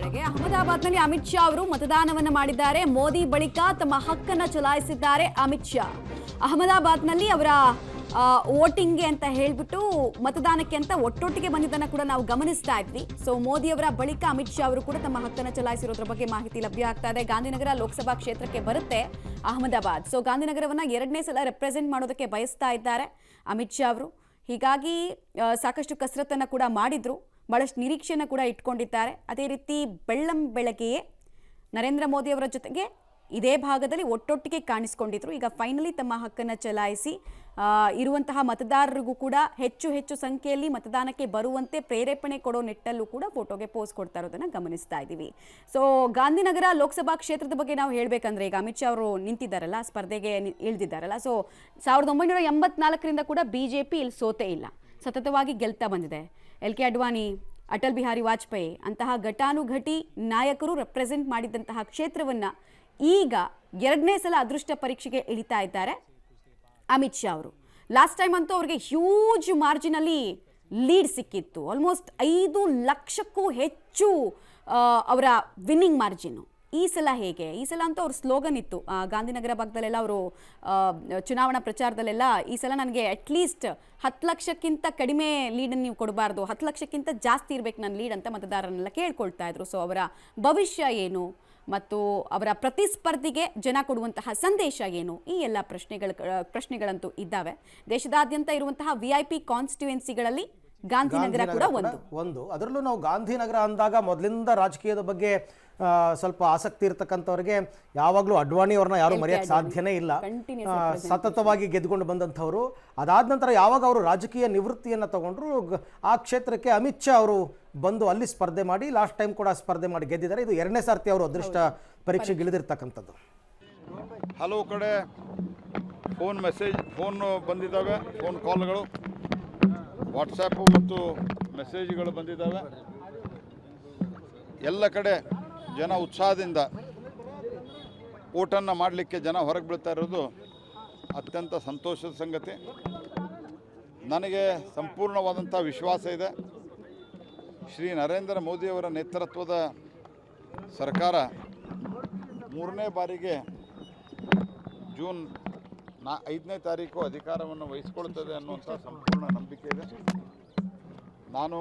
ಕಡೆಗೆ ಅಹಮದಾಬಾದ್ನಲ್ಲಿ ಅಮಿತ್ ಶಾ ಅವರು ಮತದಾನವನ್ನ ಮಾಡಿದ್ದಾರೆ. ಮೋದಿ ಬಳಿಕ ತಮ್ಮ ಹಕ್ಕನ್ನು ಚಲಾಯಿಸಿದ್ದಾರೆ ಅಮಿತ್ ಶಾ. ಅಹಮದಾಬಾದ್ನಲ್ಲಿ ಅವರ ವೋಟಿಂಗ್ಗೆ ಅಂತ ಹೇಳ್ಬಿಟ್ಟು ಮತದಾನಕ್ಕೆ ಅಂತ ಒಟ್ಟೊಟ್ಟಿಗೆ ಬಂದಿದ್ದನ್ನು ಕೂಡ ನಾವು ಗಮನಿಸ್ತಾ ಇದ್ವಿ. ಸೊ ಮೋದಿ ಅವರ ಬಳಿಕ ಅಮಿತ್ ಶಾ ಅವರು ಕೂಡ ತಮ್ಮ ಹಕ್ಕನ್ನು ಚಲಾಯಿಸಿರೋದ್ರ ಬಗ್ಗೆ ಮಾಹಿತಿ ಲಭ್ಯ ಆಗ್ತಾ ಇದೆ. ಗಾಂಧಿನಗರ ಲೋಕಸಭಾ ಕ್ಷೇತ್ರಕ್ಕೆ ಬರುತ್ತೆ ಅಹಮದಾಬಾದ್. ಸೊ ಗಾಂಧಿನಗರವನ್ನ 2ನೇ ಸಲ ರೆಪ್ರೆಸೆಂಟ್ ಮಾಡೋದಕ್ಕೆ ಬಯಸ್ತಾ ಇದ್ದಾರೆ ಅಮಿತ್ ಶಾ ಅವರು. ಹೀಗಾಗಿ ಸಾಕಷ್ಟು ಕಸರತ್ತನ್ನು ಕೂಡ ಮಾಡಿದ್ರು, ಬಹಳಷ್ಟು ನಿರೀಕ್ಷೆಯನ್ನು ಕೂಡ ಇಟ್ಕೊಂಡಿದ್ದಾರೆ. ಅದೇ ರೀತಿ ಬೆಳಗ್ಗೆಯೇ ನರೇಂದ್ರ ಮೋದಿ ಅವರ ಜೊತೆಗೆ ಇದೇ ಭಾಗದಲ್ಲಿ ಒಟ್ಟೊಟ್ಟಿಗೆ ಕಾಣಿಸ್ಕೊಂಡಿದ್ರು. ಈಗ ಫೈನಲಿ ತಮ್ಮ ಹಕ್ಕನ್ನು ಚಲಾಯಿಸಿ ಇರುವಂತಹ ಮತದಾರರಿಗೂ ಕೂಡ ಹೆಚ್ಚು ಸಂಖ್ಯೆಯಲ್ಲಿ ಮತದಾನಕ್ಕೆ ಬರುವಂತೆ ಪ್ರೇರೇಪಣೆ ಕೊಡೋ ನಿಟ್ಟಲ್ಲೂ ಕೂಡ ಫೋಟೋಗೆ ಪೋಸ್ ಕೊಡ್ತಾ ಇರೋದನ್ನು ಗಮನಿಸ್ತಾ ಇದ್ದೀವಿ. ಸೊ ಗಾಂಧಿನಗರ ಲೋಕಸಭಾ ಕ್ಷೇತ್ರದ ಬಗ್ಗೆ ನಾವು ಹೇಳಬೇಕಂದ್ರೆ ಈಗ ಅಮಿತ್ ಶಾ ಅವರು ನಿಂತಿದ್ದಾರಲ್ಲ, ಸ್ಪರ್ಧೆಗೆ ಇಳಿದಿದ್ದಾರಲ್ಲ. ಸೊ 1984ರಿಂದ ಕೂಡ BJP ಇಲ್ಲಿ ಸೋತೇ ಇಲ್ಲ, ಸತತವಾಗಿ ಗೆಲ್ತಾ ಬಂದಿದೆ. LK ಅಡ್ವಾಣಿ, ಅಟಲ್ ಬಿಹಾರಿ ವಾಜಪೇಯಿ ಅಂತಹ ಘಟಾನುಘಟಿ ನಾಯಕರು ರೆಪ್ರೆಸೆಂಟ್ ಮಾಡಿದಂತಹ ಕ್ಷೇತ್ರವನ್ನು ಈಗ 2ನೇ ಸಲ ಅದೃಷ್ಟ ಪರೀಕ್ಷೆಗೆ ಇಳಿತಾ ಇದ್ದಾರೆ ಅಮಿತ್ ಶಾ ಅವರು. ಲಾಸ್ಟ್ ಟೈಮ್ ಅಂತೂ ಅವರಿಗೆ ಹ್ಯೂಜ್ ಮಾರ್ಜಿನಲ್ಲಿ ಲೀಡ್ ಸಿಕ್ಕಿತ್ತು, ಆಲ್ಮೋಸ್ಟ್ 5 ಲಕ್ಷಕ್ಕೂ ಹೆಚ್ಚು ಅವರ ವಿನ್ನಿಂಗ್ ಮಾರ್ಜಿನ್ನು. ಈ ಸಲ ಹೇಗೆ? ಈ ಸಲ ಅಂತೂ ಅವ್ರ ಸ್ಲೋಗನ್ ಇತ್ತು ಗಾಂಧಿನಗರ ಭಾಗದಲ್ಲೆಲ್ಲ, ಅವರು ಚುನಾವಣಾ ಪ್ರಚಾರದಲ್ಲೆಲ್ಲ, ಈ ಸಲ ನನಗೆ ಅಟ್ಲೀಸ್ಟ್ 10 ಲಕ್ಷಕ್ಕಿಂತ ಕಡಿಮೆ ಲೀಡನ್ನು ನೀವು ಕೊಡಬಾರ್ದು, 10 ಲಕ್ಷಕ್ಕಿಂತ ಜಾಸ್ತಿ ಇರಬೇಕು ನನ್ನ ಲೀಡ್ ಅಂತ ಮತದಾರರನ್ನೆಲ್ಲ ಕೇಳ್ಕೊಳ್ತಾ ಇದ್ರು. ಸೊ ಅವರ ಭವಿಷ್ಯ ಏನು ಮತ್ತು ಅವರ ಪ್ರತಿಸ್ಪರ್ಧಿಗೆ ಜನ ಕೊಡುವಂತಹ ಸಂದೇಶ ಏನು, ಈ ಎಲ್ಲ ಪ್ರಶ್ನೆಗಳಂತೂ ಇದ್ದಾವೆ. ದೇಶದಾದ್ಯಂತ ಇರುವಂತಹ VIP ಕಾನ್ಸ್ಟಿಟ್ಯೂಯೆನ್ಸಿಗಳಲ್ಲಿ ಗಾಂಧಿನಗರ ಕೂಡ ಒಂದು. ಅದರಲ್ಲೂ ನಾವು ಗಾಂಧಿನಗರ ಅಂದಾಗ ಮೊದಲಿಂದ ರಾಜಕೀಯದ ಬಗ್ಗೆ ಸ್ವಲ್ಪ ಆಸಕ್ತಿ ಇರತಕ್ಕಂಥವ್ರಿಗೆ ಯಾವಾಗಲೂ ಅಡ್ವಾಣಿ ಅವ್ರನ್ನ ಯಾರು ಮರೆಯೋಕ್ಕೆ ಸಾಧ್ಯನೇ ಇಲ್ಲ. ಸತತವಾಗಿ ಗೆದ್ದುಕೊಂಡು ಬಂದಂಥವ್ರು. ಅದಾದ ನಂತರ ಯಾವಾಗ ಅವರು ರಾಜಕೀಯ ನಿವೃತ್ತಿಯನ್ನು ತಗೊಂಡ್ರು, ಆ ಕ್ಷೇತ್ರಕ್ಕೆ ಅಮಿತ್ ಶಾ ಅವರು ಬಂದು ಅಲ್ಲಿ ಸ್ಪರ್ಧೆ ಮಾಡಿ ಲಾಸ್ಟ್ ಟೈಮ್ ಕೂಡ ಸ್ಪರ್ಧೆ ಮಾಡಿ ಗೆದ್ದಿದ್ದಾರೆ. ಇದು 2ನೇ ಸಾರ್ತಿ ಅವರು ಅದೃಷ್ಟ ಪರೀಕ್ಷೆಗೆ ಇಳಿದಿರ್ತಕ್ಕಂಥದ್ದು. ಹಲವು ಕಡೆ ಫೋನ್ ಬಂದಿದ್ದಾವೆ, ಫೋನ್ ಕಾಲ್ಗಳು, ವಾಟ್ಸಪ್ಪು ಮತ್ತು ಮೆಸೇಜ್ಗಳು ಬಂದಿದ್ದಾವೆ. ಎಲ್ಲ ಕಡೆ ಜನ ಉತ್ಸಾಹದಿಂದ ಓಟನ್ನು ಮಾಡಲಿಕ್ಕೆ ಜನ ಹೊರಗೆ ಬೀಳ್ತಾ ಇರೋದು ಅತ್ಯಂತ ಸಂತೋಷದ ಸಂಗತಿ. ನನಗೆ ಸಂಪೂರ್ಣವಾದಂಥ ವಿಶ್ವಾಸ ಇದೆ, ಶ್ರೀ ನರೇಂದ್ರ ಮೋದಿಯವರ ನೇತೃತ್ವದ ಸರ್ಕಾರ 3ನೇ ಬಾರಿಗೆ ಜೂನ್ 5ನೇ ತಾರೀಕು ಅಧಿಕಾರವನ್ನು ವಹಿಸಿಕೊಳ್ತದೆ ಅನ್ನುವಂಥ ಸಂಪೂರ್ಣ ನಂಬಿಕೆ ಇದೆ. ನಾನು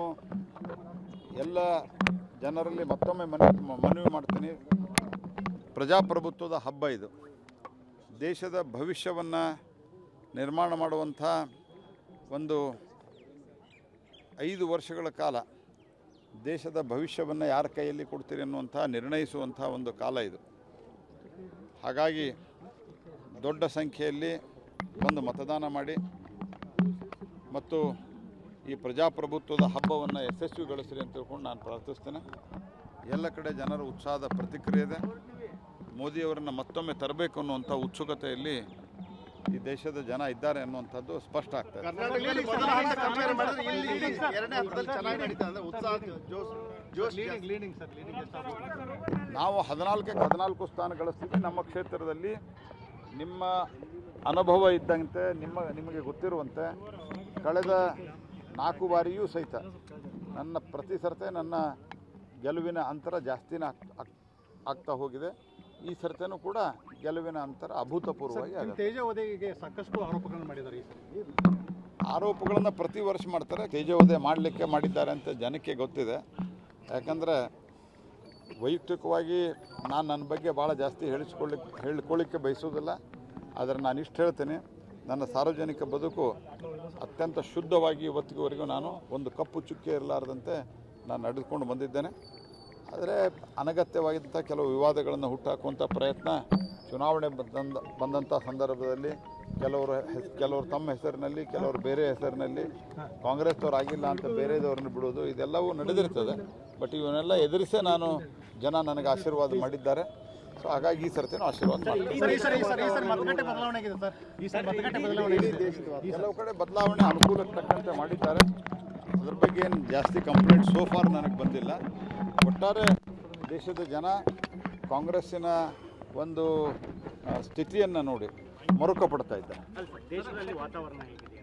ಎಲ್ಲ ಜನರಲ್ಲಿ ಮತ್ತೊಮ್ಮೆ ಮನವಿ ಮಾಡ್ತೀನಿ, ಪ್ರಜಾಪ್ರಭುತ್ವದ ಹಬ್ಬ ಇದು. ದೇಶದ ಭವಿಷ್ಯವನ್ನು ನಿರ್ಮಾಣ ಮಾಡುವಂಥ ಒಂದು 5 ವರ್ಷಗಳ ಕಾಲ ದೇಶದ ಭವಿಷ್ಯವನ್ನು ಯಾರ ಕೈಯಲ್ಲಿ ಕೊಡ್ತೀರಿ ಅನ್ನುವಂಥ ನಿರ್ಣಯಿಸುವಂಥ ಒಂದು ಕಾಲ ಇದು. ಹಾಗಾಗಿ ದೊಡ್ಡ ಸಂಖ್ಯೆಯಲ್ಲಿ ಬಂದು ಮತದಾನ ಮಾಡಿ ಮತ್ತು ಈ ಪ್ರಜಾಪ್ರಭುತ್ವದ ಹಬ್ಬವನ್ನು ಯಶಸ್ವಿಗೊಳಿಸಿರಿ ಅಂತ ತಿಳ್ಕೊಂಡು ನಾನು ಪ್ರಾರ್ಥಿಸ್ತೇನೆ. ಎಲ್ಲ ಕಡೆ ಜನರ ಉತ್ಸಾಹದ ಪ್ರತಿಕ್ರಿಯೆ ಇದೆ. ಮೋದಿಯವರನ್ನು ಮತ್ತೊಮ್ಮೆ ತರಬೇಕು ಅನ್ನುವಂಥ ಉತ್ಸುಕತೆಯಲ್ಲಿ ಈ ದೇಶದ ಜನ ಇದ್ದಾರೆ ಅನ್ನುವಂಥದ್ದು ಸ್ಪಷ್ಟ ಆಗ್ತದೆ. ನಾವು 14 ಸ್ಥಾನ ಗಳಿಸ್ತೀವಿ ನಮ್ಮ ಕ್ಷೇತ್ರದಲ್ಲಿ. ನಿಮ್ಮ ಅನುಭವ ಇದ್ದಂತೆ ನಿಮಗೆ ಗೊತ್ತಿರುವಂತೆ ಕಳೆದ 4 ಬಾರಿಯೂ ಸಹಿತ ಪ್ರತಿ ಸರ್ತೆ ನನ್ನ ಗೆಲುವಿನ ಅಂತರ ಜಾಸ್ತಿನೇ ಆಗ್ತಾ ಹೋಗಿದೆ. ಈ ಸರ್ತೆನೂ ಕೂಡ ಗೆಲುವಿನ ಅಂತರ ಅಭೂತಪೂರ್ವವಾಗಿ ಆಗುತ್ತೆ. ತೇಜೋವಧೆಗೆ ಸಾಕಷ್ಟು ಆರೋಪಗಳನ್ನು ಮಾಡಿದ್ದಾರೆ. ಆರೋಪಗಳನ್ನು ಪ್ರತಿ ವರ್ಷ ಮಾಡ್ತಾರೆ. ತೇಜೋವಧೆ ಮಾಡಿದ್ದಾರೆ ಅಂತ ಜನಕ್ಕೆ ಗೊತ್ತಿದೆ. ಯಾಕಂದರೆ ವೈಯಕ್ತಿಕವಾಗಿ ನಾನು ನನ್ನ ಬಗ್ಗೆ ಭಾಳ ಜಾಸ್ತಿ ಹೇಳಿಕೊಳ್ಳಿಕ್ಕೆ ಬಯಸೋದಿಲ್ಲ. ಆದರೆ ನಾನು ಇಷ್ಟು ಹೇಳ್ತೇನೆ, ನನ್ನ ಸಾರ್ವಜನಿಕ ಬದುಕು ಅತ್ಯಂತ ಶುದ್ಧವಾಗಿ ಇವತ್ತಿಗೂ ನಾನು ಒಂದು ಕಪ್ಪು ಚುಕ್ಕೆ ಇರಲಾರದಂತೆ ನಾನು ನಡೆದುಕೊಂಡು ಬಂದಿದ್ದೇನೆ. ಆದರೆ ಅನಗತ್ಯವಾಗಿದ್ದಂಥ ಕೆಲವು ವಿವಾದಗಳನ್ನು ಹುಟ್ಟಾಕುವಂಥ ಪ್ರಯತ್ನ ಚುನಾವಣೆ ಬಂದಂಥ ಸಂದರ್ಭದಲ್ಲಿ ಕೆಲವರು ತಮ್ಮ ಹೆಸರಿನಲ್ಲಿ, ಕೆಲವರು ಬೇರೆ ಹೆಸರಿನಲ್ಲಿ, ಕಾಂಗ್ರೆಸ್ದವ್ರು ಆಗಿಲ್ಲ ಅಂತ ಬೇರೆದವ್ರನ್ನ ಬಿಡೋದು, ಇದೆಲ್ಲವೂ ನಡೆದಿರ್ತದೆ. ಬಟ್ ಇವನ್ನೆಲ್ಲ ಎದುರಿಸೇ ಜನ ನನಗೆ ಆಶೀರ್ವಾದ ಮಾಡಿದ್ದಾರೆ. ಸೊ ಹಾಗಾಗಿ ಈ ಸರ್ತಿನೂ ಆಶೀರ್ವಾದ ಕೆಲವು ಕಡೆ ಬದಲಾವಣೆ ಅನುಕೂಲಕ್ಕೆ ತಕ್ಕಂತೆ ಮಾಡಿದ್ದಾರೆ. ಅದ್ರ ಬಗ್ಗೆ ಏನು ಜಾಸ್ತಿ ಕಂಪ್ಲೇಂಟ್ ಸೋಫಾರ್ ನನಗೆ ಬಂದಿಲ್ಲ. ಒಟ್ಟಾರೆ ದೇಶದ ಜನ ಕಾಂಗ್ರೆಸ್ಸಿನ ಒಂದು ಸ್ಥಿತಿಯನ್ನು ನೋಡಿ ಮರುಕ ಪಡ್ತಾ ಇದ್ದಾರೆ.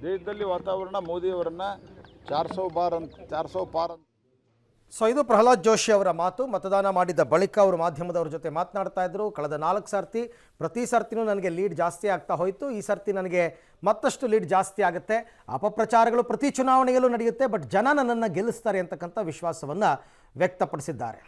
ದೇಶದಲ್ಲಿ ವಾತಾವರಣ ಮೋದಿಯವರನ್ನು 400 ಪಾರ್ ಅಂತ ಸೊ ಇದು ಪ್ರಹ್ಲಾದ್ ಜೋಶಿ ಅವರ ಮಾತು. ಮತದಾನ ಮಾಡಿದ ಬಳಿಕ ಅವರು ಮಾಧ್ಯಮದವ್ರ ಜೊತೆ ಮಾತನಾಡ್ತಾ ಇದ್ರು. ಕಳೆದ 4 ಸರ್ತಿ ಪ್ರತಿ ಸರ್ತಿನೂ ನನಗೆ ಲೀಡ್ ಜಾಸ್ತಿ ಆಗ್ತಾ ಹೋಯಿತು, ಈ ಸರ್ತಿ ನನಗೆ ಮತ್ತಷ್ಟು ಲೀಡ್ ಜಾಸ್ತಿ ಆಗುತ್ತೆ, ಅಪಪ್ರಚಾರಗಳು ಪ್ರತಿ ಚುನಾವಣೆಯಲ್ಲೂ ನಡೆಯುತ್ತೆ, ಬಟ್ ಜನ ನನ್ನನ್ನು ಗೆಲ್ಲಿಸ್ತಾರೆ ಅಂತಕ್ಕಂಥ ವಿಶ್ವಾಸವನ್ನು ವ್ಯಕ್ತಪಡಿಸಿದ್ದಾರೆ.